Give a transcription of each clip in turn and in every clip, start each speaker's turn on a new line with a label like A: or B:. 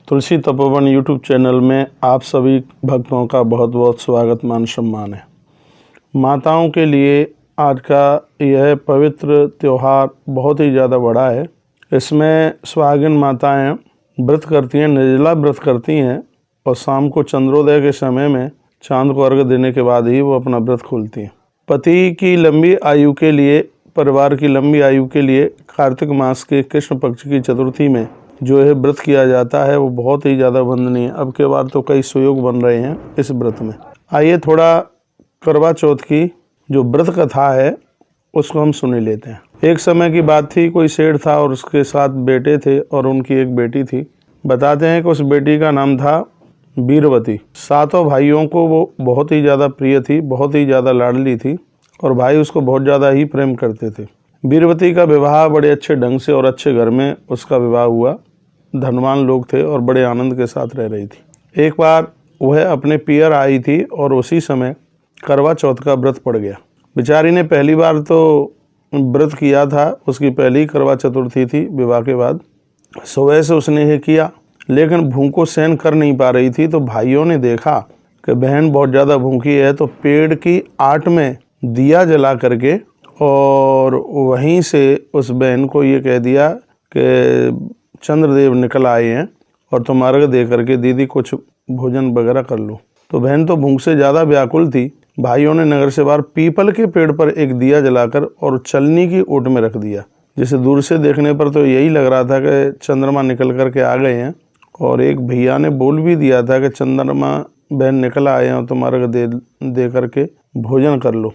A: तुलसी Tapovan YouTube channel में आप सभी भक्तों का बहुत बहुत स्वागत मान सम्मान है। माताओं के लिए आज का यह पवित्र त्यौहार बहुत ही ज़्यादा बड़ा है। इसमें सुहागिन माताएं व्रत करती हैं, निर्जला व्रत करती हैं और शाम को चंद्रोदय के समय में चांद को अर्घ्य देने के बाद ही वो अपना व्रत खोलती हैं। पति की लंबी आयु के लिए, परिवार की लंबी आयु के लिए कार्तिक मास के कृष्ण पक्ष की चतुर्थी में जो है व्रत किया जाता है वो बहुत ही ज़्यादा वंदनीय है। अब के बार तो कई सुयोग बन रहे हैं इस व्रत में। आइए थोड़ा करवा चौथ की जो व्रत कथा है उसको हम सुन लेते हैं। एक समय की बात थी, कोई सेठ था और उसके साथ बेटे थे और उनकी एक बेटी थी। बताते हैं कि उस बेटी का नाम था वीरवती। सातों भाइयों को वो बहुत ही ज़्यादा प्रिय थी, बहुत ही ज़्यादा लाडली थी और भाई उसको बहुत ज़्यादा ही प्रेम करते थे। वीरवती का विवाह बड़े अच्छे ढंग से और अच्छे घर में उसका विवाह हुआ। धनवान लोग थे और बड़े आनंद के साथ रह रही थी। एक बार वह अपने पियर आई थी और उसी समय करवा चौथ का व्रत पड़ गया। बेचारी ने पहली बार तो व्रत किया था, उसकी पहली करवा चतुर्थी थी विवाह के बाद। सुबह से उसने ये किया लेकिन भूख को सहन कर नहीं पा रही थी। तो भाइयों ने देखा कि बहन बहुत ज़्यादा भूखी है, तो पेड़ की आट में दिया जला करके और वहीं से उस बहन को ये कह दिया कि चंद्रदेव निकल आए हैं और तुम अर्घ दे करके दीदी कुछ भोजन वगैरह कर लो। तो बहन तो भूख से ज़्यादा व्याकुल थी। भाइयों ने नगर से बाहर पीपल के पेड़ पर एक दिया जलाकर और चलनी की ओट में रख दिया। जिसे दूर से देखने पर तो यही लग रहा था कि चंद्रमा निकल करके आ गए हैं। और एक भैया ने बोल भी दिया था कि चंद्रमा बहन निकल आए हैं और तुम अर्घ दे करके भोजन कर लो।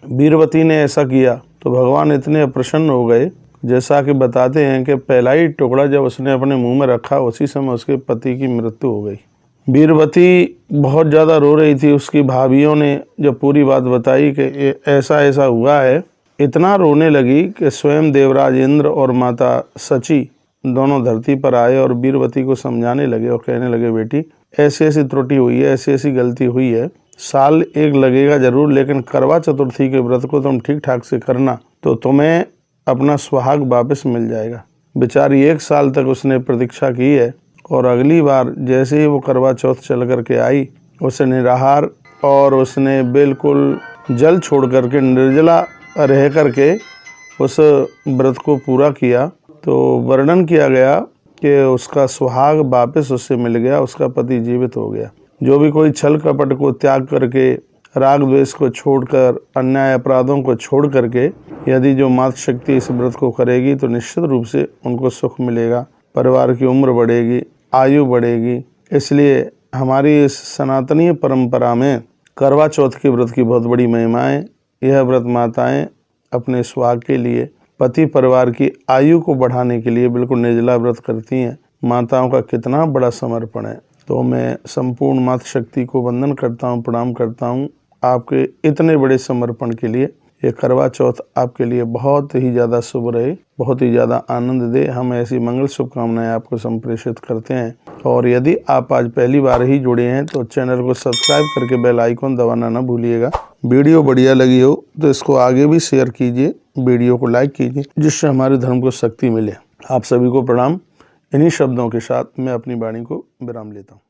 A: वीरवती ने ऐसा किया तो भगवान इतने प्रसन्न हो गए, जैसा कि बताते हैं कि पहला ही टुकड़ा जब उसने अपने मुंह में रखा उसी समय उसके पति की मृत्यु हो गई। वीरवती बहुत ज़्यादा रो रही थी। उसकी भाभियों ने जब पूरी बात बताई कि ऐसा ऐसा हुआ है, इतना रोने लगी कि स्वयं देवराज इंद्र और माता सची दोनों धरती पर आए और वीरवती को समझाने लगे और कहने लगे, बेटी ऐसी ऐसी त्रुटि हुई है, ऐसी ऐसी गलती हुई है, साल एक लगेगा ज़रूर, लेकिन करवा चतुर्थी के व्रत को तुम ठीक ठाक से करना तो तुम्हें अपना सुहाग वापस मिल जाएगा। बेचारी 1 साल तक उसने प्रतीक्षा की है और अगली बार जैसे ही वो करवा चौथ चल करके आई, उसे निराहार और उसने बिल्कुल जल छोड़ करके निर्जला रह करके उस व्रत को पूरा किया। तो वर्णन किया गया कि उसका सुहाग वापस उससे मिल गया, उसका पति जीवित हो गया। जो भी कोई छल कपट को त्याग करके, राग द्वेष को छोड़कर, अन्याय अपराधों को छोड़ करके यदि जो मातृशक्ति इस व्रत को करेगी तो निश्चित रूप से उनको सुख मिलेगा, परिवार की उम्र बढ़ेगी, आयु बढ़ेगी। इसलिए हमारी इस सनातनीय परंपरा में करवा चौथ के व्रत की बहुत बड़ी महिमा है। यह व्रत माताएं अपने सुहाग के लिए, पति परिवार की आयु को बढ़ाने के लिए बिल्कुल निर्जला व्रत करती हैं। माताओं का कितना बड़ा समर्पण है। तो मैं संपूर्ण मातृशक्ति को वंदन करता हूँ, प्रणाम करता हूँ आपके इतने बड़े समर्पण के लिए। ये करवा चौथ आपके लिए बहुत ही ज़्यादा शुभ रहे, बहुत ही ज़्यादा आनंद दे। हम ऐसी मंगल शुभकामनाएं आपको संप्रेषित करते हैं। और यदि आप आज पहली बार ही जुड़े हैं तो चैनल को सब्सक्राइब करके बेल आइकन दबाना ना भूलिएगा। वीडियो बढ़िया लगी हो तो इसको आगे भी शेयर कीजिए, वीडियो को लाइक कीजिए, जिससे हमारे धर्म को शक्ति मिले। आप सभी को प्रणाम। इन्हीं शब्दों के साथ मैं अपनी वाणी को विराम लेता हूँ।